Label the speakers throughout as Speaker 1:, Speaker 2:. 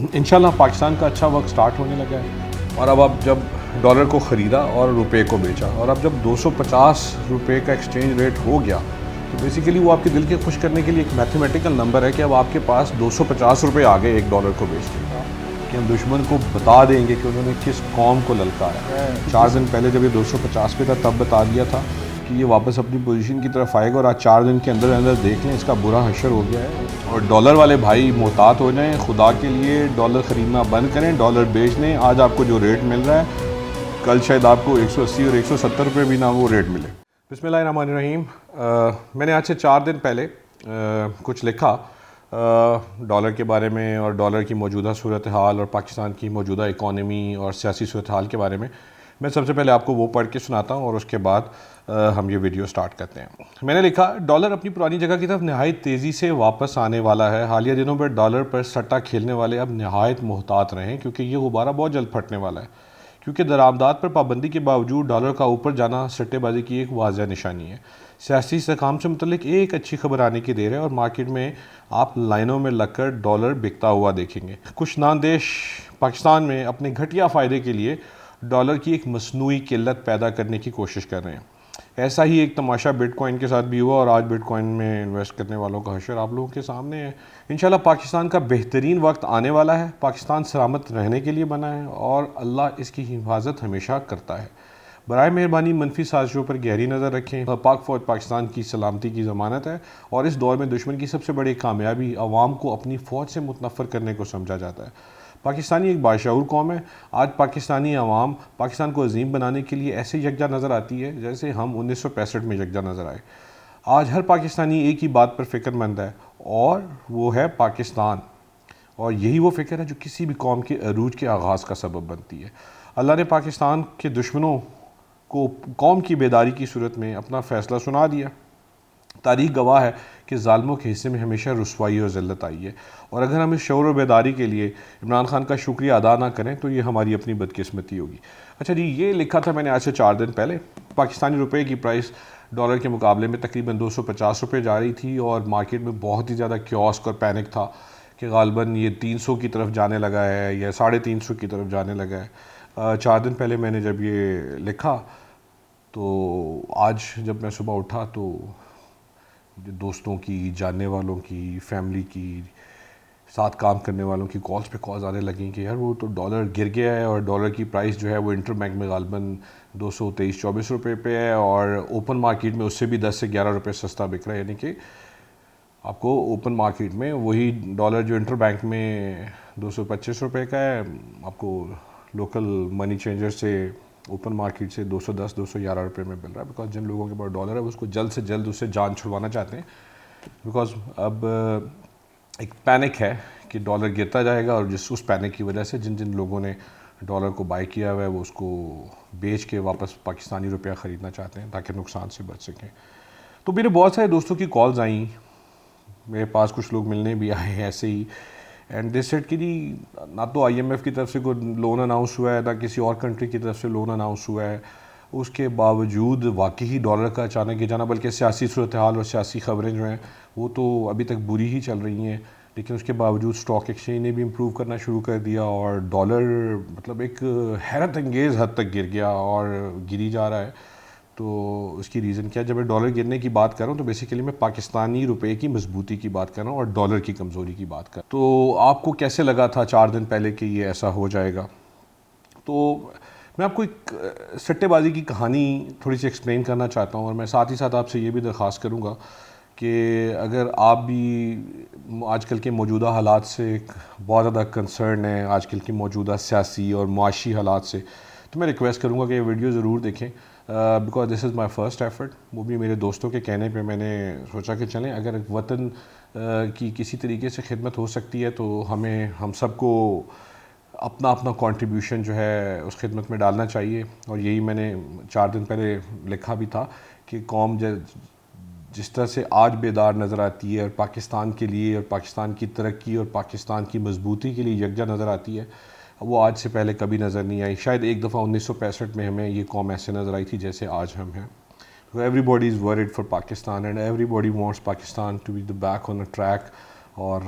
Speaker 1: इंशाल्लाह पाकिस्तान का अच्छा वक्त स्टार्ट होने लगा है। और अब जब डॉलर को ख़रीदा और रुपए को बेचा, और अब जब 250 रुपए का एक्सचेंज रेट हो गया, तो बेसिकली वो आपके दिल के खुश करने के लिए एक मैथमेटिकल नंबर है कि अब आपके पास 250 रुपए आ गए एक डॉलर को बेचने का, कि हम दुश्मन को बता देंगे कि उन्होंने किस कौम को ललकारा। 4 दिन पहले जब ये 250 पे था तब बता दिया था कि ये वापस अपनी पोजीशन की तरफ आएगा, और आज 4 दिन के अंदर अंदर देख लें इसका बुरा हशर हो गया है। और डॉलर वाले भाई मोहतात हो जाएं, खुदा के लिए डॉलर ख़रीदना बंद करें, डॉलर बेच लें। आज आपको जो रेट मिल रहा है, कल शायद आपको 180 और 170 रुपये भी ना वो रेट मिले। बिस्मिल्लाहिर्रहमानिर्रहीम। मैंने आज से 4 दिन पहले कुछ लिखा डॉलर के बारे में, और डॉलर की मौजूदा सूरत हाल, और पाकिस्तान की मौजूदा इकॉनमी और सियासी सूरत हाल के बारे में। मैं सबसे पहले आपको वो पढ़ के सुनाता हूँ और उसके बाद हम ये वीडियो स्टार्ट करते हैं। मैंने लिखा, डॉलर अपनी पुरानी जगह की तरफ नहायत तेज़ी से वापस आने वाला है। हालिया दिनों में डॉलर पर सट्टा खेलने वाले अब नहायत मोहतात रहें, क्योंकि ये गुब्बारा बहुत जल्द फटने वाला है। क्योंकि दरामदात पर पाबंदी के बावजूद डॉलर का ऊपर जाना सट्टेबाजी की एक वाज़ह निशानी है। सियासी इस्तेहकाम से मुतल्लिक एक अच्छी खबर आने की देर है, और मार्केट में आप लाइनों में लगकर डॉलर बिकता हुआ देखेंगे। कुछ नादेश पाकिस्तान में अपने घटिया फ़ायदे के लिए डॉलर की एक मसनूई किल्लत पैदा करने की कोशिश कर रहे हैं। ऐसा ही एक तमाशा बिटकॉइन के साथ भी हुआ, और आज बिटकॉइन में इन्वेस्ट करने वालों का हशर आप लोगों के सामने है। इंशाल्लाह पाकिस्तान का बेहतरीन वक्त आने वाला है। पाकिस्तान सलामत रहने के लिए बना है, और अल्लाह इसकी हिफाजत हमेशा करता है। बराए मेहरबानी मनफी साजिशों पर गहरी नज़र रखें। पाक फ़ौज पाकिस्तान की सलामती की ज़मानत है, और इस दौर में दुश्मन की सबसे बड़ी कामयाबी अवाम को अपनी फ़ौज से मुतनफ़र करने को समझा जाता है। पाकिस्तानी एक बाशऊर कौम है। आज पाकिस्तानी अवाम पाकिस्तान को अजीम बनाने के लिए ऐसे यकजा नज़र आती है जैसे हम 1965 में यकजा नज़र आए। आज हर पाकिस्तानी एक ही बात पर फ़िक्रमंद है, और वो है पाकिस्तान। और यही वो फ़िक्र है जो किसी भी कौम के अरूज के आगाज़ का सबब बनती है। अल्लाह ने पाकिस्तान के दुश्मनों को कौम की बेदारी की सूरत में अपना फ़ैसला सुना दिया। तारीख़ गवाह है कि ज़ालिमों के हिस्से में हमेशा रुसवाई और ज़िल्लत आई है, और अगर हम इस शऊर और बेदारी के लिए इमरान खान का शुक्रिया अदा ना करें तो ये हमारी अपनी बदकिस्मती होगी। अच्छा जी, ये लिखा था मैंने आज से 4 दिन पहले। पाकिस्तानी रुपये की प्राइस डॉलर के मुकाबले में तकरीबन 250 रुपये जा रही थी, और मार्केट में बहुत ही ज़्यादा क्योस्क और पैनिक था कि गालबन ये 300 की तरफ जाने लगा है या 350 की तरफ जाने लगा है। 4 दिन पहले मैंने जब ये लिखा, तो आज जब मैं सुबह उठा तो दोस्तों की, जानने वालों की, फैमिली की, साथ काम करने वालों की कॉल्स पे कॉल्स आने लगी कि यार वो तो डॉलर गिर गया है, और डॉलर की प्राइस जो है वो इंटर बैंक में गालबन 223-24 रुपये पे है, और ओपन मार्केट में उससे भी 10 से 11 रुपये सस्ता बिक रहा है। यानी कि आपको ओपन मार्केट में वही डॉलर जो इंटर बैंक में 225 रुपये का है, आपको लोकल मनी चेंजर से ओपन मार्केट से 210-211 रुपये में मिल रहा है। बिकॉज जिन लोगों के पास डॉलर है वो उसको जल्द से जल्द उससे जान छुड़वाना चाहते हैं, बिकॉज अब एक पैनिक है कि डॉलर गिरता जाएगा, और उस पैनिक की वजह से जिन जिन लोगों ने डॉलर को बाय किया हुआ है वो उसको बेच के वापस पाकिस्तानी रुपया ख़रीदना चाहते हैं ताकि नुकसान से बच सकें। तो मेरे बहुत सारे दोस्तों की कॉल्स आई, मेरे पास कुछ लोग मिलने भी आए हैं ऐसे ही, एंड दिस सेट कि जी ना तो IMF की तरफ से कोई लोन अनाउंस हुआ है, ना किसी और कंट्री की तरफ से लोन अनाउंस हुआ है। उसके बावजूद वाकई ही डॉलर का अचानक गिर जाना, बल्कि सियासी सूरत हाल और सियासी खबरें जो हैं वो तो अभी तक बुरी ही चल रही हैं, लेकिन उसके बावजूद स्टॉक एक्सचेंज ने भी इम्प्रूव करना शुरू कर दिया, और डॉलर मतलब एक हैरत अंगेज़ हद तक गिर गया और गिरी जा रहा है। तो उसकी रीज़न क्या है? जब मैं डॉलर गिरने की बात कर रहा हूँ तो बेसिकली मैं पाकिस्तानी रुपए की मजबूती की बात कर रहा हूँ और डॉलर की कमज़ोरी की बात कर रहा हूँ। तो आपको कैसे लगा था 4 दिन पहले कि ये ऐसा हो जाएगा? तो मैं आपको एक सट्टेबाजी की कहानी थोड़ी सी एक्सप्लेन करना चाहता हूँ, और मैं साथ ही साथ आपसे ये भी दरख्वास्त करूँगा कि अगर आप भी आजकल के मौजूदा हालात से बहुत ज़्यादा कंसर्न हैं, आजकल की मौजूदा सियासी और मुआशी हालात से, तो मैं रिक्वेस्ट करूँगा कि ये वीडियो ज़रूर देखें, because this is my first effort. वो भी मेरे दोस्तों के कहने पे मैंने सोचा कि चलें, अगर वतन की किसी तरीके से खिदमत हो सकती है तो हम सबको अपना अपना कंट्रीब्यूशन जो है उस खिदमत में डालना चाहिए। और यही मैंने 4 दिन पहले लिखा भी था कि कौम जिस तरह से आज बेदार नज़र आती है और पाकिस्तान के लिए और पाकिस्तान की तरक्की और पाकिस्तान की मजबूती के लिए यकजा नज़र आती है, वो आज से पहले कभी नज़र नहीं आई। शायद एक दफ़ा 1965 में हमें ये कौम ऐसे नज़र आई थी जैसे आज हम हैं। Everybody is worried for Pakistan, and everybody wants Pakistan to be the back on a track और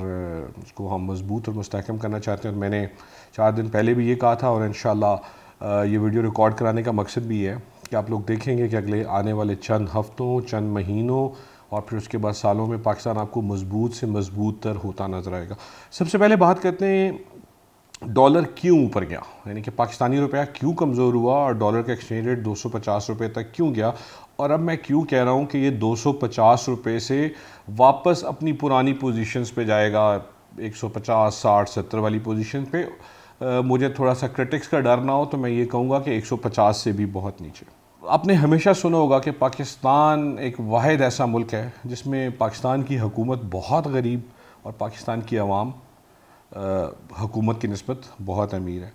Speaker 1: उसको हम मजबूत और मुस्तहकम करना चाहते हैं। और मैंने 4 दिन पहले भी ये कहा था, और इंशाल्लाह ये वीडियो रिकॉर्ड कराने का मकसद भी है कि आप लोग देखेंगे कि अगले आने वाले चंद हफ्तों, चंद महीनों और फिर उसके बाद सालों में पाकिस्तान आपको मजबूत से मजबूत तर होता नज़र आएगा। सबसे पहले बात करते हैं डॉलर क्यों ऊपर गया, यानी कि पाकिस्तानी रुपया क्यों कमज़ोर हुआ और डॉलर का एक्सचेंज रेट 250 रुपये तक क्यों गया। और अब मैं क्यों कह रहा हूँ कि ये 250 रुपये से वापस अपनी पुरानी पोजीशंस पे जाएगा, 150, 60, 70 वाली पोजीशन पे। मुझे थोड़ा सा क्रिटिक्स का डर ना हो तो मैं ये कहूँगा कि 150 से भी बहुत नीचे। आपने हमेशा सुना होगा कि पाकिस्तान एक वाहिद ऐसा मुल्क है जिसमें पाकिस्तान की हुकूमत बहुत गरीब और पाकिस्तान की आवाम हुकूमत की निस्बत बहुत अमीर है।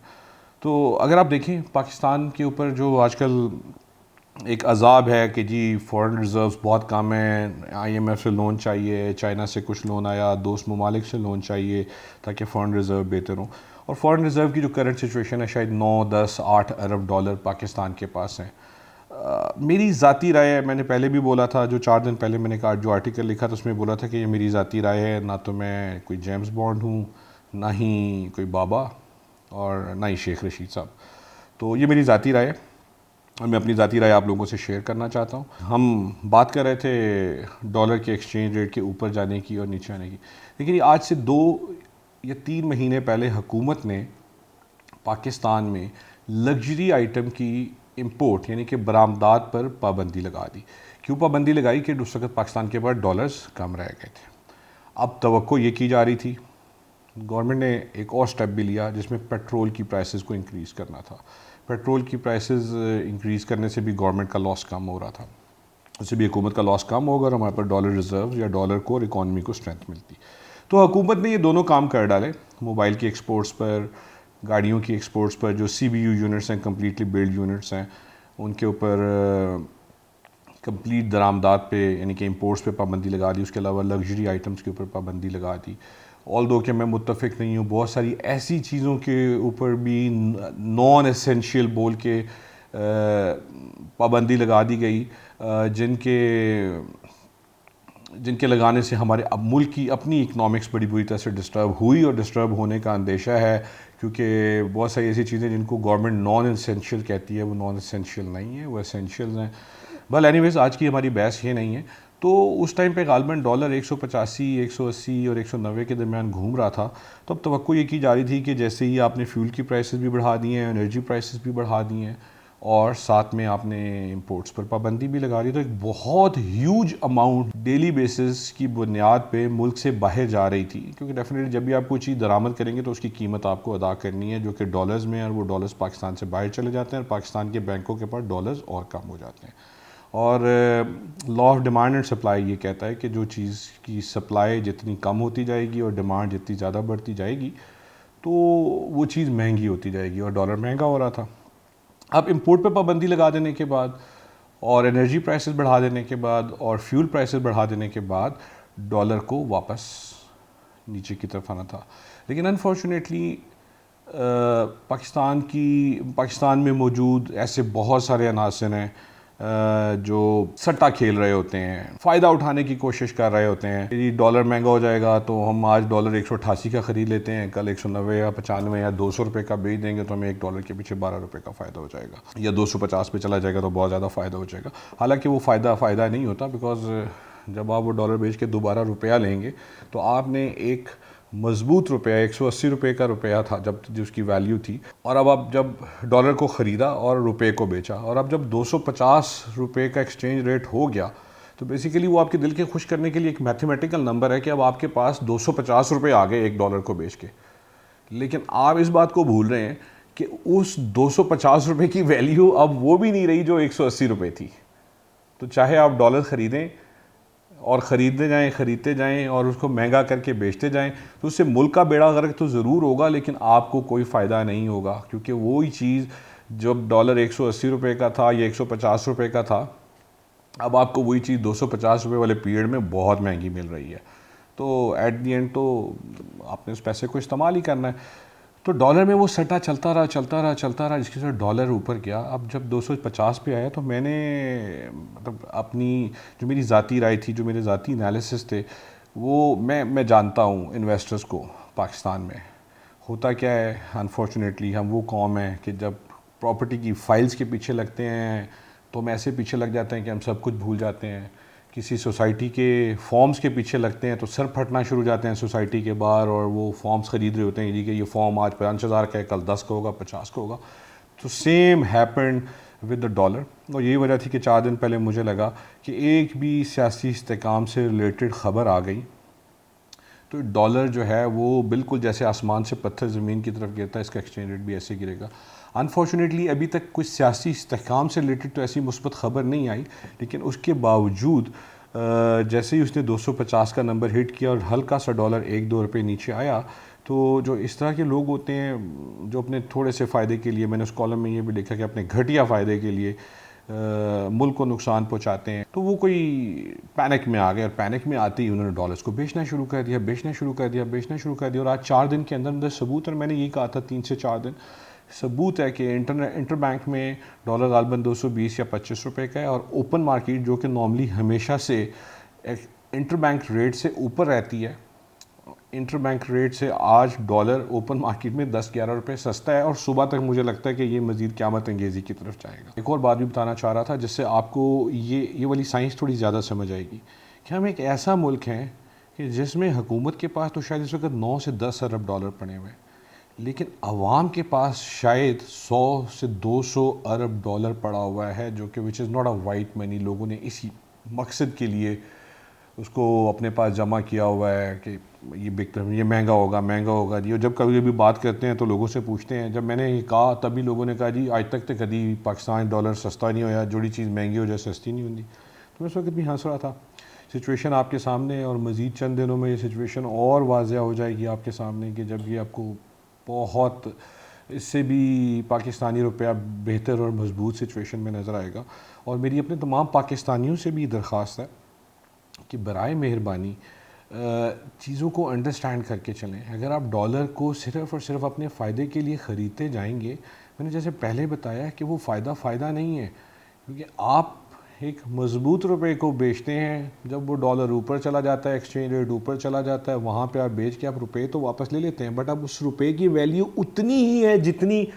Speaker 1: तो अगर आप देखें पाकिस्तान के ऊपर जो आजकल एक अजाब है कि जी फॉरेन रिज़र्व्स बहुत कम हैं, IMF से लोन चाहिए, चाइना से कुछ लोन आया, दोस्त ममालिक से लोन चाहिए ताकि फ़ॉरेन रिज़र्व बेहतर हों। और फ़ॉरेन रिज़र्व की जो करंट सिचुएशन है शायद 9, 10, 8 अरब डॉलर पाकिस्तान के पास हैं। मेरी ज़ाती राय है, मैंने पहले भी बोला था, जो 4 दिन पहले मैंने जो आर्टिकल लिखा था उसमें बोला था कि ये मेरी ज़ाती राय है, ना तो मैं कोई जेम्स बॉन्ड हूँ, ना ही कोई बाबा और ना ही शेख रशीद साहब। तो ये मेरी ज़ाती राय है और मैं अपनी ज़ाती राय आप लोगों से शेयर करना चाहता हूँ। हम बात कर रहे थे डॉलर के एक्सचेंज रेट के ऊपर जाने की और नीचे आने की, लेकिन आज से 2 या 3 महीने पहले हुकूमत ने पाकिस्तान में लग्जरी आइटम की इंपोर्ट यानी कि बरामदात पर पाबंदी लगा दी। क्यों पाबंदी लगाई कि उस वक्त पाकिस्तान के पास डॉलर्स कम रह गए थे। अब तवक्को ये की जा रही थी, गवर्नमेंट ने एक और स्टेप भी लिया जिसमें पेट्रोल की प्राइसेस को इंक्रीज़ करना था। पेट्रोल की प्राइसेस इंक्रीज़ करने से भी गवर्नमेंट का लॉस कम हो रहा था, उससे भी हुकूमत का लॉस कम होगा और हमारे पास डॉलर रिजर्व या डॉलर को और इकॉनमी को स्ट्रेंथ मिलती। तो हुकूमत ने ये दोनों काम कर डाले, मोबाइल की एक्सपोर्ट्स पर, गाड़ियों की एक्सपोर्ट्स पर, जो CBU यूनिट्स हैं, कम्प्लीटली बिल्ड यूनिट्स हैं, उनके ऊपर कंप्लीट दरामदात पे यानी कि इंपोर्ट्स पे पाबंदी लगा दी। उसके अलावा लग्जरी आइटम्स के ऊपर पाबंदी लगा दी। ऑल्दो कि मैं मुत्तफ़िक नहीं हूँ, बहुत सारी ऐसी चीज़ों के ऊपर भी नॉन एसेंशियल बोल के पाबंदी लगा दी गई, जिनके लगाने से हमारे अब मुल्क की अपनी इकनॉमिक्स बड़ी बुरी तरह से डिस्टर्ब हुई और डिस्टर्ब होने का अंदेशा है, क्योंकि बहुत सारी ऐसी चीज़ें जिनको गवर्नमेंट नॉन एसेंशियल कहती है वो नॉन एसेंशियल नहीं है, वो एसेंशियल हैं। बल एनीवेज़ आज की हमारी बहस ये नहीं है। तो उस टाइम पे गालबन डॉलर 185, 180 और 190 के दरमियान घूम रहा था। तो अब तवक्को ये की जा रही थी कि जैसे ही आपने फ्यूल की प्राइसेस भी बढ़ा दी हैं, एनर्जी प्राइसेस भी बढ़ा दी हैं और साथ में आपने इंपोर्ट्स पर पाबंदी भी लगा दी, तो एक बहुत ह्यूज अमाउंट डेली बेसिस की बुनियाद पे मुल्क से बाहर जा रही थी। क्योंकि डेफिनेटली जब भी आप कोई चीज़ दरामद करेंगे तो उसकी कीमत आपको अदा करनी है, जो कि डॉलर्स में है, और वो डॉलर्स पाकिस्तान से बाहर चले जाते हैं और पाकिस्तान के बैंकों के पास डॉलर्स और कम हो जाते हैं। और law of demand and supply ये कहता है कि जो चीज़ की सप्लाई जितनी कम होती जाएगी और डिमांड जितनी ज़्यादा बढ़ती जाएगी तो वो चीज़ महंगी होती जाएगी, और डॉलर महंगा हो रहा था। अब इंपोर्ट पे पाबंदी लगा देने के बाद और एनर्जी प्राइसेस बढ़ा देने के बाद और फ्यूल प्राइसेस बढ़ा देने के बाद डॉलर को वापस नीचे की तरफ आना था। लेकिन अनफॉर्चुनेटली पाकिस्तान में मौजूद ऐसे बहुत सारे अनासर हैं जो सट्टा खेल रहे होते हैं, फ़ायदा उठाने की कोशिश कर रहे होते हैं। यदि डॉलर महंगा हो जाएगा तो हम आज डॉलर 188 का ख़रीद लेते हैं, कल 190 या 95 या 200 रुपये का बेच देंगे तो हमें $1 के पीछे 12 रुपये का फ़ायदा हो जाएगा, या 250 पे चला जाएगा तो बहुत ज़्यादा फ़ायदा हो जाएगा। हालांकि वो फ़ायदा नहीं होता, बिकॉज जब आप वो डॉलर बेच के दोबारा रुपया लेंगे तो आपने एक मजबूत रुपया 180 रुपये का रुपया था जब जिसकी वैल्यू थी, और अब आप जब डॉलर को ख़रीदा और रुपये को बेचा, और अब जब 250 रुपये का एक्सचेंज रेट हो गया तो बेसिकली वो आपके दिल के खुश करने के लिए एक मैथमेटिकल नंबर है कि अब आपके पास 250 रुपये आ गए $1 को बेच के। लेकिन आप इस बात को भूल रहे हैं कि उस 250 रुपये की वैल्यू अब वो भी नहीं रही जो 180 रुपये थी। तो चाहे आप डॉलर ख़रीदें और ख़रीदते जाएं और उसको महंगा करके बेचते जाएं, तो उससे मुल्क का बेड़ा गर्क तो ज़रूर होगा, लेकिन आपको कोई फ़ायदा नहीं होगा, क्योंकि वही चीज़ जब डॉलर 180 रुपये का था या 150 रुपये का था, अब आपको वही चीज़ 250 रुपये वाले पीरियड में बहुत महंगी मिल रही है। तो एट दी एंड तो आपने उस पैसे को इस्तेमाल ही करना है। तो डॉलर में वो सट्टा चलता रहा, जिसके साथ डॉलर ऊपर गया। अब जब 250 पे आया तो मैंने मतलब अपनी जो मेरी ज़ाती राय थी, जो मेरे ज़ाती एनालिसिस थे, वो मैं जानता हूँ इन्वेस्टर्स को पाकिस्तान में होता क्या है। अनफॉर्चुनेटली हम वो कौम है कि जब प्रॉपर्टी की फाइल्स के पीछे लगते हैं तो हम ऐसे पीछे लग जाते हैं कि हम सब कुछ भूल जाते हैं। किसी सोसाइटी के फॉर्म्स के पीछे लगते हैं तो सर फटना शुरू हो जाते हैं सोसाइटी के बाहर, और वो फॉर्म्स ख़रीद रहे होते हैं जी कि ये फॉर्म आज 5,000 का है, कल 10 का होगा, 50 का होगा। तो same happened with the dollar. और यही वजह थी कि 4 दिन पहले मुझे लगा कि एक भी सियासी इस्तेकाम से रिलेटेड ख़बर आ गई तो डॉलर जो है वो बिल्कुल जैसे आसमान से पत्थर ज़मीन की तरफ गिरता है, इसका एक्सचेंज रेट भी ऐसे गिरेगा। अनफॉर्चुनेटली अभी तक कुछ सियासी इस्तेहकाम से रिलेटेड तो ऐसी मुस्बत ख़बर नहीं आई, लेकिन उसके बावजूद जैसे ही उसने 250 का नंबर हिट किया और हल्का सा डॉलर 1-2 रुपये नीचे आया, तो जो इस तरह के लोग होते हैं जो अपने थोड़े से फ़ायदे के लिए, मैंने उस कॉलम में ये भी लिखा कि अपने घटिया फ़ायदे के लिए मुल्क को नुकसान पहुंचाते हैं, तो वो कोई पैनिक में आ गए और पैनिक में आते ही उन्होंने डॉलर्स को बेचना शुरू कर दिया, बेचना शुरू कर दिया, बेचना शुरू कर दिया। और आज 4 दिन के अंदर अंदर सबूत, और मैंने यही कहा था 3 से 4 दिन, सबूत है कि इंटर बैंक में डॉलर गालबन 220 या 25 रुपये का है, और ओपन मार्केट जो कि नॉर्मली हमेशा से इंटर बैंक रेट से ऊपर रहती है, इंटर बैंक रेट से आज डॉलर ओपन मार्केट में 10-11 रुपये सस्ता है, और सुबह तक मुझे लगता है कि ये मज़ीद क़यामत अंगेज़ी की तरफ जाएगा। एक और बात भी बताना चाह रहा था जिससे आपको ये वाली साइंस थोड़ी ज़्यादा समझ आएगी कि हम एक ऐसा मुल्क हैं कि जिसमें हुकूमत के पास तो शायद इस वक्त 9 से 10 अरब डॉलर पड़े हुए हैं, लेकिन आवाम के पास शायद 100 से 200 अरब डॉलर पड़ा हुआ है, जो कि which is not a white money. लोगों ने इसी मकसद के लिए उसको अपने पास जमा किया हुआ है कि ये बिकता है, ये महंगा होगा, महंगा होगा जी। और जब कभी कभी बात करते हैं तो लोगों से पूछते हैं, जब मैंने ये कहा तभी लोगों ने कहा जी आज तक तो कभी पाकिस्तान डॉलर सस्ता नहीं होया, जोड़ी चीज़ महंगी हो जाए सस्ती नहीं होती। तो मैं इस वक्त भी हंस रहा था। सिचुएशन आपके सामने है, और मज़ीद चंद दिनों में ये सिचुएशन और वाज़ह हो जाएगी आपके सामने कि जब ये आपको बहुत इससे भी पाकिस्तानी रुपया बेहतर और मजबूत सिचुएशन में नज़र आएगा। और मेरी अपने तमाम पाकिस्तानियों से भी दरख्वास्त है कि बराए मेहरबानी चीज़ों को अंडरस्टैंड करके चलें। अगर आप डॉलर को सिर्फ़ और सिर्फ अपने फ़ायदे के लिए ख़रीदते जाएंगे, मैंने जैसे पहले बताया कि वो फ़ायदा नहीं है, क्योंकि आप एक मज़बूत रुपए को बेचते हैं, जब वो डॉलर ऊपर चला जाता है, एक्सचेंज रेट ऊपर चला जाता है, वहाँ पे आप बेच के आप रुपए तो वापस ले लेते हैं, बट अब उस रुपए की वैल्यू उतनी ही है जितनी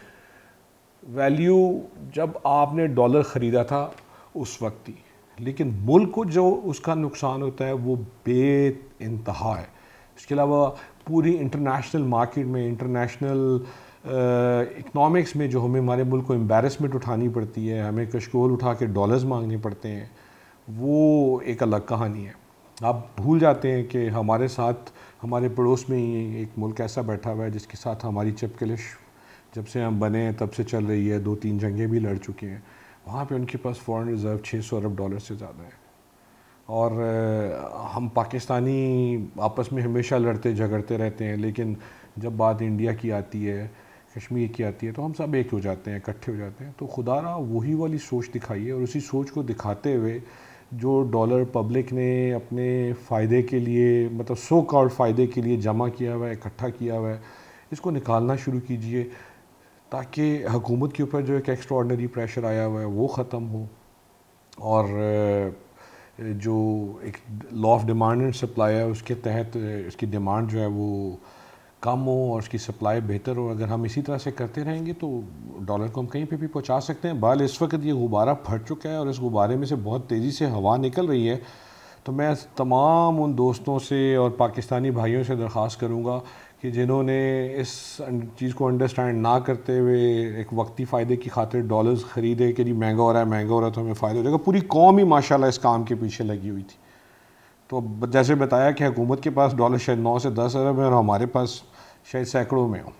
Speaker 1: वैल्यू जब आपने डॉलर ख़रीदा था उस वक्त ही। लेकिन मुल्क को जो उसका नुकसान होता है वो बेइंतहा है। इसके अलावा पूरी इंटरनेशनल मार्केट में, इंटरनेशनल इकनॉमिक्स में जो हमें हमारे मुल्क को एम्बैरेसमेंट उठानी पड़ती है, हमें कशकोल उठा के डॉलर्स मांगने पड़ते हैं, वो एक अलग कहानी है। आप भूल जाते हैं कि हमारे साथ हमारे पड़ोस में ही एक मुल्क ऐसा बैठा हुआ है जिसके साथ हमारी चिपकलिश जब से हम बने तब से चल रही है, 2-3 जंगें भी लड़ चुके हैं। वहाँ पे उनके पास फॉरेन रिज़र्व 600 अरब डॉलर से ज़्यादा है, और हम पाकिस्तानी आपस में हमेशा लड़ते झगड़ते रहते हैं, लेकिन जब बात इंडिया की आती है, कश्मीर की आती है, तो हम सब एक हो जाते हैं, इकट्ठे हो जाते हैं। तो खुदारा वही वाली सोच दिखाइए, और उसी सोच को दिखाते हुए जो डॉलर पब्लिक ने अपने फ़ायदे के लिए, मतलब सो कॉल्ड फ़ायदे के लिए जमा किया हुआ है, इकट्ठा किया हुआ है, इसको निकालना शुरू कीजिए, ताकि हुकूमत के ऊपर जो एक एक्स्ट्राऑर्डिनरी प्रेशर आया हुआ है वो ख़त्म हो, और जो एक law of demand and supply है उसके तहत इसकी डिमांड जो है वो कम हो और उसकी सप्लाई बेहतर हो। अगर हम इसी तरह से करते रहेंगे तो डॉलर को हम कहीं पे भी पहुंचा सकते हैं। बाल इस वक्त ये गुब्बारा फट चुका है और इस गुब्बारे में से बहुत तेज़ी से हवा निकल रही है। तो मैं तमाम उन दोस्तों से और पाकिस्तानी भाइयों से दरख्वास्त करूँगा कि जिन्होंने इस चीज़ को अंडरस्टैंड ना करते हुए एक वक्ती फ़ायदे की खातिर डॉलर्स ख़रीदे कि जी महंगा हो रहा है, महंगा हो रहा है तो हमें फ़ायदा हो जाएगा। पूरी कौम ही माशाल्लाह इस काम के पीछे लगी हुई थी। तो जैसे बताया कि हुकूमत के पास डॉलर शायद 9 से 10 अरब है और हमारे पास शायद सैकड़ों में हो,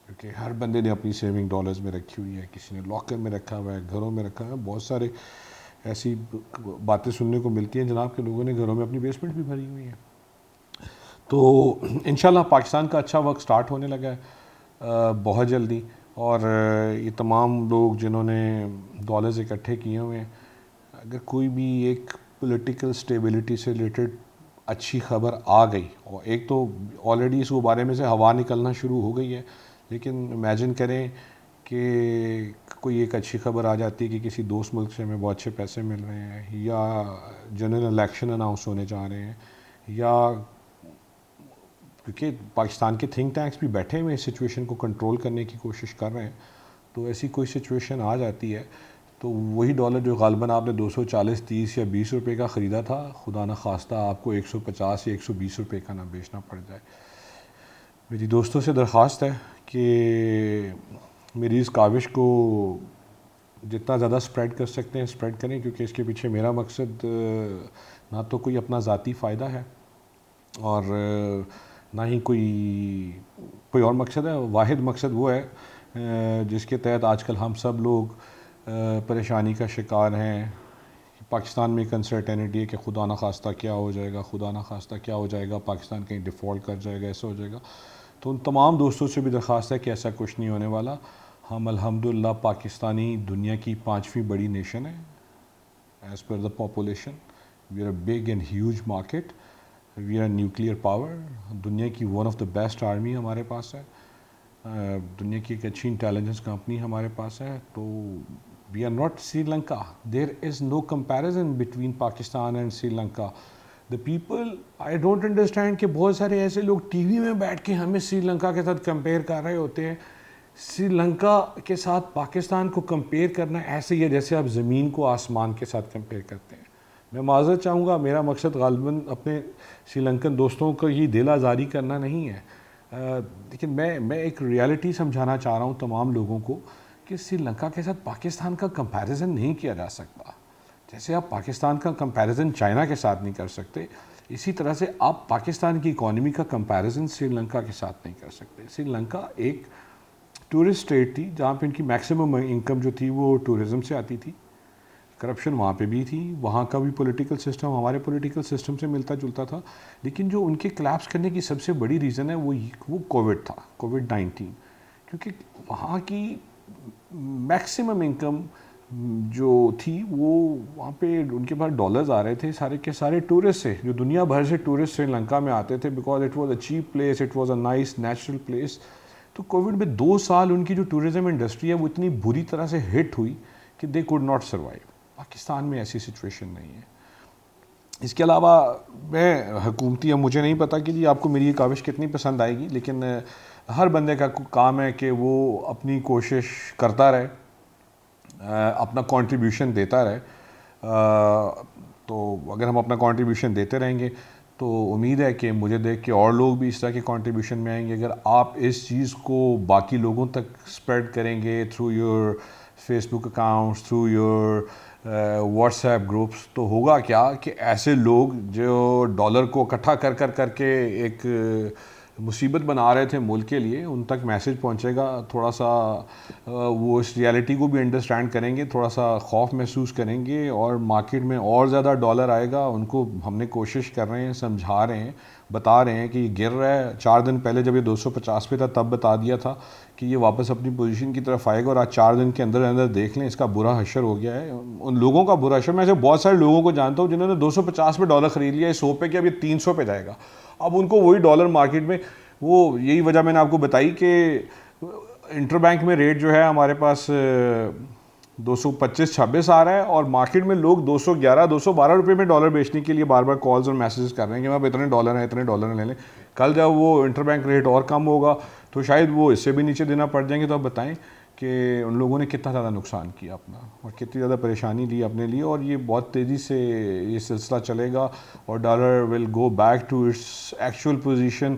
Speaker 1: क्योंकि हर बंदे ने अपनी सेविंग डॉलर्स में रखी हुई है, किसी ने लॉकर में रखा हुआ है, घरों में रखा हुआ है। बहुत सारे ऐसी बातें सुनने को मिलती हैं जनाब के लोगों ने घरों में अपनी बेसमेंट भी भरी हुई है। तो इंशाल्लाह पाकिस्तान का अच्छा वक्त स्टार्ट होने लगा है बहुत जल्दी, और ये तमाम लोग जिन्होंने डॉलर्स इकट्ठे किए हुए हैं, अगर कोई भी एक पॉलिटिकल स्टेबिलिटी से रिलेटेड अच्छी खबर आ गई, और एक तो ऑलरेडी इस बारे में से हवा निकलना शुरू हो गई है, लेकिन इमेजिन करें कि कोई एक अच्छी खबर आ जाती है कि किसी दोस्त मुल्क से हमें बहुत अच्छे पैसे मिल रहे हैं, या जनरल इलेक्शन अनाउंस होने जा रहे हैं, या क्योंकि पाकिस्तान के थिंक टैंक्स भी बैठे हुए इस सिचुएशन को कंट्रोल करने की कोशिश कर रहे हैं, तो ऐसी कोई सिचुएशन आ जाती है तो वही डॉलर जो गालबन आपने 240, 30 या 20 रुपए का ख़रीदा था, खुदा न खास्ता आपको 150 या 120 रुपए का ना बेचना पड़ जाए। मेरी दोस्तों से दरख्वास्त है कि मेरी इस काविश को जितना ज़्यादा स्प्रेड कर सकते हैं स्प्रेड करें, क्योंकि इसके पीछे मेरा मकसद ना तो कोई अपना ज़ाती फ़ायदा है और ना ही कोई और मकसद है। वाहिद मकसद वो है जिसके तहत आजकल हम सब लोग परेशानी का शिकार हैं। पाकिस्तान में एक अनसर्टेनिटी है कि खुदा न खास्ता क्या हो जाएगा, खुदा न खास्ता क्या हो जाएगा, पाकिस्तान कहीं डिफ़ॉल्ट कर जाएगा, ऐसा हो जाएगा। तो उन तमाम दोस्तों से भी दरख्वास्त है कि ऐसा कुछ नहीं होने वाला। हम अल्हम्दुलिल्लाह पाकिस्तानी दुनिया की 5वीं बड़ी नेशन है as per the population. We are a big and huge market, we are nuclear power, दुनिया की one of the best army हमारे पास है, दुनिया की एक अच्छी इंटेलिजेंस कंपनी हमारे पास है। तो we are not Sri Lanka, there is no comparison between Pakistan and Sri Lanka. The people I don't understand कि बहुत सारे ऐसे लोग टीवी में बैठ के हमें श्रीलंका के साथ कंपेयर कर रहे होते हैं। श्रीलंका के साथ पाकिस्तान को कंपेयर करना ऐसे ही है जैसे आप ज़मीन को आसमान के साथ कंपेयर करते हैं। मैं माज़रत चाहूँगा, मेरा मकसद गालिबन अपने श्रीलंकन दोस्तों को ये दिल आज़ारी करना नहीं है, लेकिन मैं एक रियलिटी समझाना चाह रहा हूँ तमाम लोगों को कि श्रीलंका के साथ पाकिस्तान का कंपैरिजन नहीं किया जा सकता। जैसे आप पाकिस्तान का कंपैरिजन चाइना के साथ नहीं कर सकते, इसी तरह से आप पाकिस्तान की इकॉनमी का कंपैरिजन श्रीलंका के साथ नहीं कर सकते। श्रीलंका एक टूरिस्ट स्टेट थी जहाँ पे इनकी मैक्सिमम इनकम जो थी वो टूरिज़म से आती थी। करप्शन वहाँ पे भी थी, वहाँ का भी पॉलिटिकल सिस्टम हमारे पॉलिटिकल सिस्टम से मिलता जुलता था। लेकिन जो उनके कोलैप्स करने की सबसे बड़ी रीज़न है वो कोविड था, कोविड-19, क्योंकि वहाँ की मैक्सिमम इनकम जो थी वो वहाँ पे उनके पास डॉलर्स आ रहे थे सारे के सारे टूरिस्ट से, जो दुनिया भर से टूरिस्ट श्रीलंका में आते थे, because it was a cheap place, it was a nice natural place. तो कोविड में 2 साल उनकी जो टूरिज़्म इंडस्ट्री है वो इतनी बुरी तरह से हिट हुई कि they could not survive. Pakistan में ऐसी सिचुएशन नहीं है। इसके अलावा मैं हुकूमती, अब मुझे नहीं पता कि जी आपको मेरी ये काविश कितनी पसंद आएगी, लेकिन हर बंदे का काम है कि वो अपनी कोशिश करता रहे, अपना कंट्रीब्यूशन देता रहे। तो अगर हम अपना कंट्रीब्यूशन देते रहेंगे तो उम्मीद है कि मुझे देख के और लोग भी इस तरह के कंट्रीब्यूशन में आएंगे। अगर आप इस चीज़ को बाकी लोगों तक स्प्रेड करेंगे through your Facebook accounts, through your WhatsApp groups, तो होगा क्या कि ऐसे लोग जो डॉलर को इकट्ठा कर करके एक मुसीबत बना रहे थे मुल्क के लिए, उन तक मैसेज पहुंचेगा, थोड़ा सा वो इस रियलिटी को भी अंडरस्टैंड करेंगे, थोड़ा सा खौफ महसूस करेंगे और मार्केट में और ज़्यादा डॉलर आएगा। उनको हमने कोशिश कर रहे हैं, समझा रहे हैं, बता रहे हैं कि ये गिर रहा है। 4 दिन पहले जब ये 250 पे था तब बता दिया था कि ये वापस अपनी पोजीशन की तरफ आएगा, और आज 4 दिन के अंदर अंदर देख लें इसका बुरा हशर हो गया है। उन लोगों का बुरा हशर, मैं ऐसे बहुत सारे लोगों को जानता हूँ जिन्होंने 250 पे डॉलर ख़रीद लिया, 100 पे कि अब ये 300 पे जाएगा। अब उनको वही डॉलर मार्केट में, वो यही वजह मैंने आपको बताई कि इंटरबैंक में रेट जो है हमारे पास 225-26 आ रहा है, और मार्केट में लोग 211-212 रुपये में डॉलर बेचने के लिए बार बार कॉल्स और मैसेजेस कर रहे हैं कि अब इतने डॉलर हैं, इतने डॉलर ले लें। कल जब वो इंटरबैंक रेट और कम होगा तो शायद वो इससे भी नीचे देना पड़ जाएंगे। तो आप बताएं कि उन लोगों ने कितना ज़्यादा नुकसान किया अपना, और कितनी ज़्यादा परेशानी ली अपने लिए। और ये बहुत तेज़ी से ये सिलसिला चलेगा और dollar will go back to its actual position.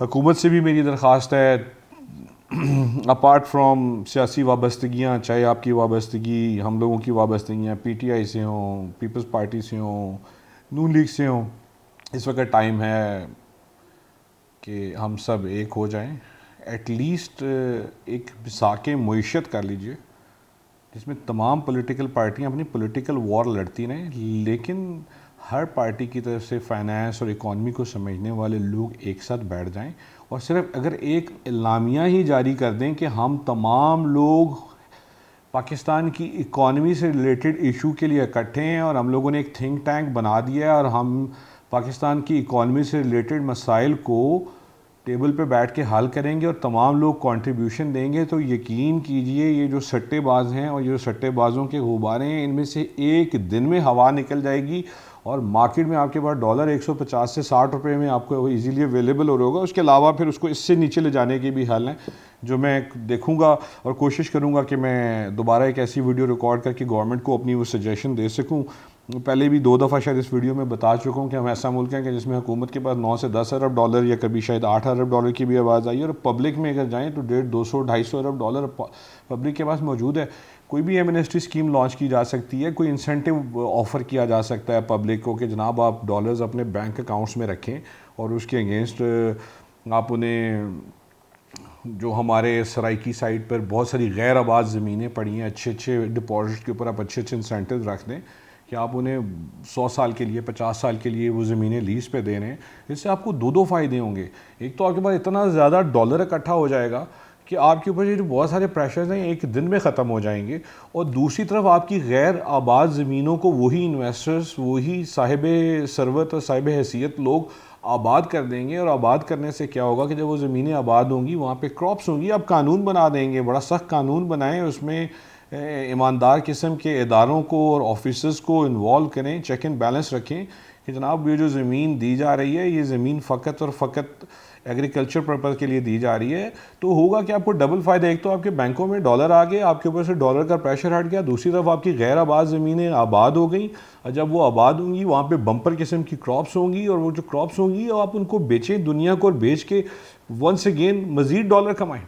Speaker 1: हुकूमत से भी मेरी दरख्वास्त है, अपार्ट फ्रॉम सियासी वाबस्तगियाँ, चाहे आपकी वाबस्तगी, हम लोगों की वाबस्तगियाँ PTI से हों, पीपल्स पार्टी से हों, नून लीग से हों, इस वक्त टाइम है कि हम सब एक हो जाएं। एटलीस्ट एक मिसाक मुईशत कर लीजिए जिसमें तमाम पॉलिटिकल पार्टियां अपनी पॉलिटिकल वॉर लड़ती रहें, लेकिन हर पार्टी की तरफ से फाइनेंस और इकॉनमी को समझने वाले लोग एक साथ बैठ जाएं और सिर्फ अगर एक एलामिया ही जारी कर दें कि हम तमाम लोग पाकिस्तान की इकॉनमी से रिलेटेड इशू के लिए इकट्ठे हैं और हम लोगों ने एक थिंक टैंक बना दिया है और हम पाकिस्तान की इकॉनमी से रिलेटेड मसाइल को टेबल पे बैठ के हल करेंगे और तमाम लोग कंट्रीब्यूशन देंगे, तो यकीन कीजिए ये जो सट्टेबाज हैं और ये जो सट्टेबाजों के गुब्बारे हैं, इनमें से एक दिन में हवा निकल जाएगी और मार्केट में आपके पास डॉलर 150 से 60 रुपए में आपको इजीली अवेलेबल हो रहा होगा। उसके अलावा फिर उसको इससे नीचे ले जाने के भी हल हैं, जो मैं देखूंगा और कोशिश करूंगा कि मैं दोबारा एक ऐसी वीडियो रिकॉर्ड करके गवर्नमेंट को अपनी वो सजेशन दे सकूं। पहले भी 2 दफ़ा शायद इस वीडियो में बता चुका हूँ कि हम ऐसा मुल्क हैं कि जिसमें हुकूमत के पास 9 से 10 अरब डॉलर या कभी शायद 8 अरब डॉलर की भी आवाज़ आई है, और पब्लिक में अगर जाएँ तो 150, 200, 250 अरब डॉलर पब्लिक के पास मौजूद है। कोई भी एमनेस्टी स्कीम लॉन्च की जा सकती है, कोई इंसेंटिव ऑफ़र किया जा सकता है पब्लिक को कि जनाब आप डॉलर्स अपने बैंक अकाउंट्स में रखें और उसके अगेंस्ट आप उन्हें, जो हमारे सराइकी साइड पर बहुत सारी गैर आबाद ज़मीनें पड़ी हैं, अच्छे अच्छे डिपॉजिट के ऊपर आप अच्छे अच्छे इंसेंटिव रख दें कि आप उन्हें 100 साल के लिए, 50 साल के लिए वो ज़मीनें लीज़ पे दे रहे हैं। इससे आपको दो फ़ायदे होंगे। एक तो आपके पास इतना ज़्यादा डॉलर इकट्ठा हो जाएगा कि आपके ऊपर ये जो बहुत सारे प्रेशर्स हैं एक दिन में ख़त्म हो जाएंगे, और दूसरी तरफ आपकी गैर आबाद ज़मीनों को वही इन्वेस्टर्स, वही साहिब सरवत और साहिब हैसियत लोग आबाद कर देंगे। और आबाद करने से क्या होगा कि जब वो ज़मीनें आबाद होंगी वहाँ पे क्रॉप्स होंगी। आप कानून बना देंगे, बड़ा सख्त कानून बनाएं, उसमें ईमानदार किस्म के इदारों को और ऑफिसर्स को इन्वॉल्व करें, चेक एंड बैलेंस रखें कि जनाब ये जो ज़मीन दी जा रही है ये ज़मीन फ़कत और फ़कत एग्रीकल्चर पर्पज़ के लिए दी जा रही है। तो होगा कि आपको डबल फ़ायदा, एक तो आपके बैंकों में डॉलर आ गए, आपके ऊपर से डॉलर का प्रेशर हट गया, दूसरी तरफ आपकी गैर आबाद ज़मीनें आबाद हो गई, और जब वो आबाद होंगी वहाँ पे बम्पर किस्म की क्रॉप्स होंगी, और वो जो क्रॉप्स होंगी आप उनको बेचें दुनिया को, और बेच के वंस अगेन मज़ीद डॉलर कमाएँ।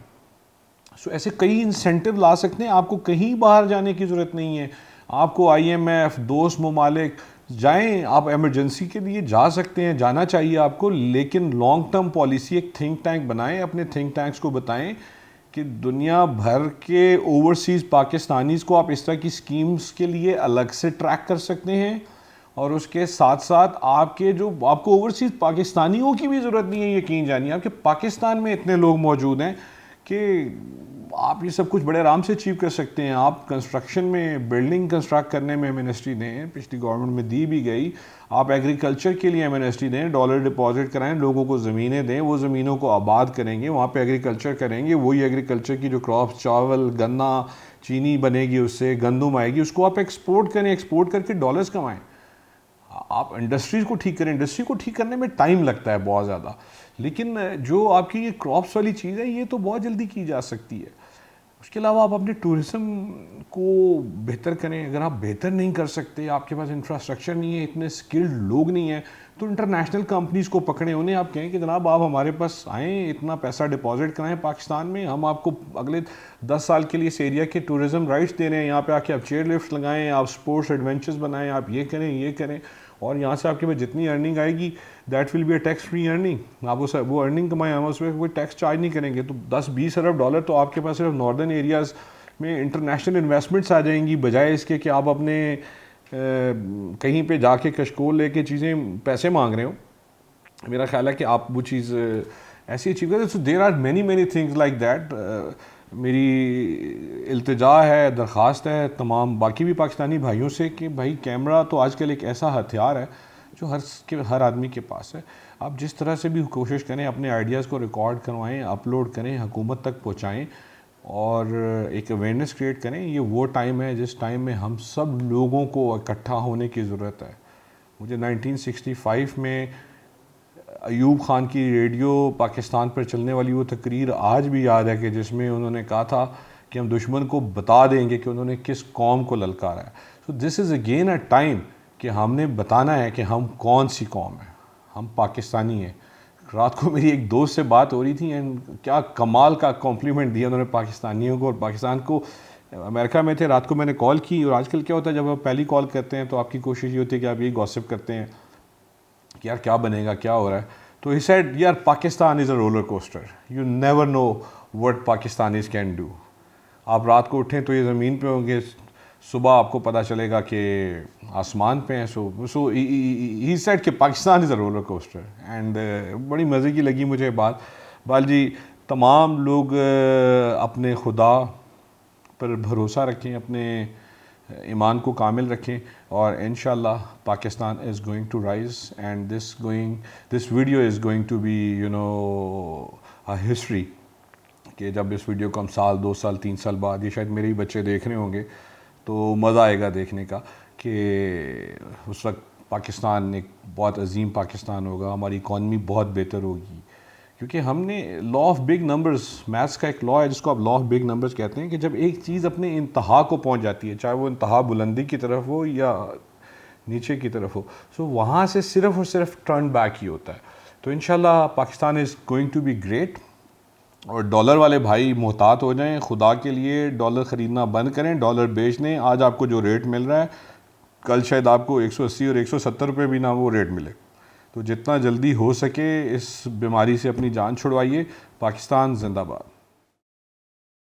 Speaker 1: सो ऐसे कई इंसेंटिव ला सकते हैं, आपको कहीं बाहर जाने की ज़रूरत नहीं है। आपको IMF, दोस्त ममालिक जाएं, आप एमरजेंसी के लिए जा सकते हैं, जाना चाहिए आपको, लेकिन लॉन्ग टर्म पॉलिसी एक थिंक टैंक बनाएं, अपने थिंक टैंक्स को बताएं कि दुनिया भर के ओवरसीज़ पाकिस्तानीज़ को आप इस तरह की स्कीम्स के लिए अलग से ट्रैक कर सकते हैं, और उसके साथ साथ आपके जो आपको ओवरसीज़ पाकिस्तानियों की भी ज़रूरत नहीं है, यकीन जानिए आपके पाकिस्तान में इतने लोग मौजूद हैं कि आप ये सब कुछ बड़े आराम से अचीव कर सकते हैं। आप कंस्ट्रक्शन में, बिल्डिंग कंस्ट्रक्ट करने में एमनेस्टी दें, पिछली गवर्नमेंट में दी भी गई। आप एग्रीकल्चर के लिए एमनेस्टी दें, डॉलर डिपॉजिट कराएं, लोगों को ज़मीनें दें, वो ज़मीनों को आबाद करेंगे, वहाँ पे एग्रीकल्चर करेंगे, वही एग्रीकल्चर की जो क्रॉप, चावल, गन्ना, चीनी बनेगी, उससे गंदम आएगी, उसको आप एक्सपोर्ट करें, एक्सपोर्ट करके डॉलर्स कमाएँ। आप इंडस्ट्रीज़ को ठीक करें, इंडस्ट्री को ठीक करने में टाइम लगता है बहुत ज़्यादा, लेकिन जो आपकी ये क्रॉप्स वाली चीज़ है ये तो बहुत जल्दी की जा सकती है। उसके अलावा आप अपने टूरिज़्म को बेहतर करें। अगर आप बेहतर नहीं कर सकते, आपके पास इंफ्रास्ट्रक्चर नहीं है, इतने स्किल्ड लोग नहीं हैं, तो इंटरनेशनल कंपनीज़ को पकड़ें, उन्हें आप कहें कि जनाब आप हमारे पास आएँ, इतना पैसा डिपॉजिट कराएं पाकिस्तान में, हम आपको अगले 10 साल के लिए इस एरिया के टूरिज़्म राइट्स दे रहे हैं, यहाँ पे आके आप चेयर लिफ्ट लगाएं, आप स्पोर्ट्स एडवेंचर्स बनाएं, आप ये करें, और यहाँ से आपके पास जितनी अर्निंग आएगी that will be a tax free earning. आप वो अर्निंग कमाएं, हम उसमें कोई टैक्स चार्ज नहीं करेंगे। तो 10-20 अरब डॉलर तो आपके पास सिर्फ नॉर्दर्न एरियाज़ में इंटरनेशनल इन्वेस्टमेंट्स आ जाएंगी, बजाय इसके कि आप अपने कहीं पे जाके कशकोल लेके चीज़ें पैसे मांग रहे हो। मेरा ख्याल है कि आप वो चीज़ ऐसी अचीव करें। So there are many things like that. मेरी इल्तिजा है, दरख्वास्त है तमाम बाकी भी पाकिस्तानी भाइयों से कि भाई कैमरा तो आजकल एक ऐसा हथियार है जो हर आदमी के पास है। आप जिस तरह से भी कोशिश करें, अपने आइडियाज़ को रिकॉर्ड करवाएं, अपलोड करें, हुकूमत तक पहुंचाएं और एक अवेयरनेस क्रिएट करें। ये वो टाइम है जिस टाइम में हम सब लोगों को इकट्ठा होने की ज़रूरत है। मुझे 1965 में अयूब ख़ान की रेडियो पाकिस्तान पर चलने वाली वो तकरीर आज भी याद है कि जिसमें उन्होंने कहा था कि हम दुश्मन को बता देंगे कि उन्होंने किस कौम को ललकारा है। So this is again a time कि हमने बताना है कि हम कौन सी कौम है, हम पाकिस्तानी हैं। रात को मेरी एक दोस्त से बात हो रही थी एंड क्या कमाल का कॉम्प्लीमेंट दिया उन्होंने पाकिस्तानियों को और पाकिस्तान को। अमेरिका में थे, रात को मैंने कॉल की, और आजकल क्या होता है जब आप पहली कॉल करते हैं तो आपकी कोशिश ये होती है कि आप यही गॉसिप करते हैं कि यार क्या बनेगा, क्या हो रहा है। तो ही सेड यार Pakistan is a roller coaster, you never know what Pakistanis can do. आप रात को उठें तो ये ज़मीन पे होंगे, सुबह आपको पता चलेगा कि आसमान पे हैं। सो ही सेड कि Pakistan is a roller coaster. And बड़ी मज़े की लगी मुझे बात। बाल जी, तमाम लोग अपने खुदा पर भरोसा रखें, अपने ईमान को कामिल रखें और इंशाल्लाह Pakistan is going to rise and this video is going to be a history कि जब इस वीडियो को हम साल 2 साल 3 साल बाद, ये शायद मेरे ही बच्चे देख रहे होंगे, तो मज़ा आएगा देखने का कि उस वक्त पाकिस्तान एक बहुत अजीम पाकिस्तान होगा, हमारी इकॉनमी बहुत बेहतर होगी, क्योंकि हमने law of big numbers, maths का एक लॉ है जिसको आप लॉ ऑफ बिग नंबर्स कहते हैं कि जब एक चीज़ अपने इंतहा को पहुंच जाती है, चाहे वो इंतहा बुलंदी की तरफ हो या नीचे की तरफ हो, सो वहाँ से सिर्फ और सिर्फ टर्न बैक ही होता है। तो इंशाल्लाह Pakistan is going to be great. और डॉलर वाले भाई मोहतात हो जाएं, खुदा के लिए डॉलर ख़रीदना बंद करें, डॉलर बेच दें। आज आपको जो रेट मिल रहा है, कल शायद आपको 180 और 170 रुपये भी ना वो रेट मिले। तो जितना जल्दी हो सके इस बीमारी से अपनी जान छुड़वाइए। पाकिस्तान जिंदाबाद।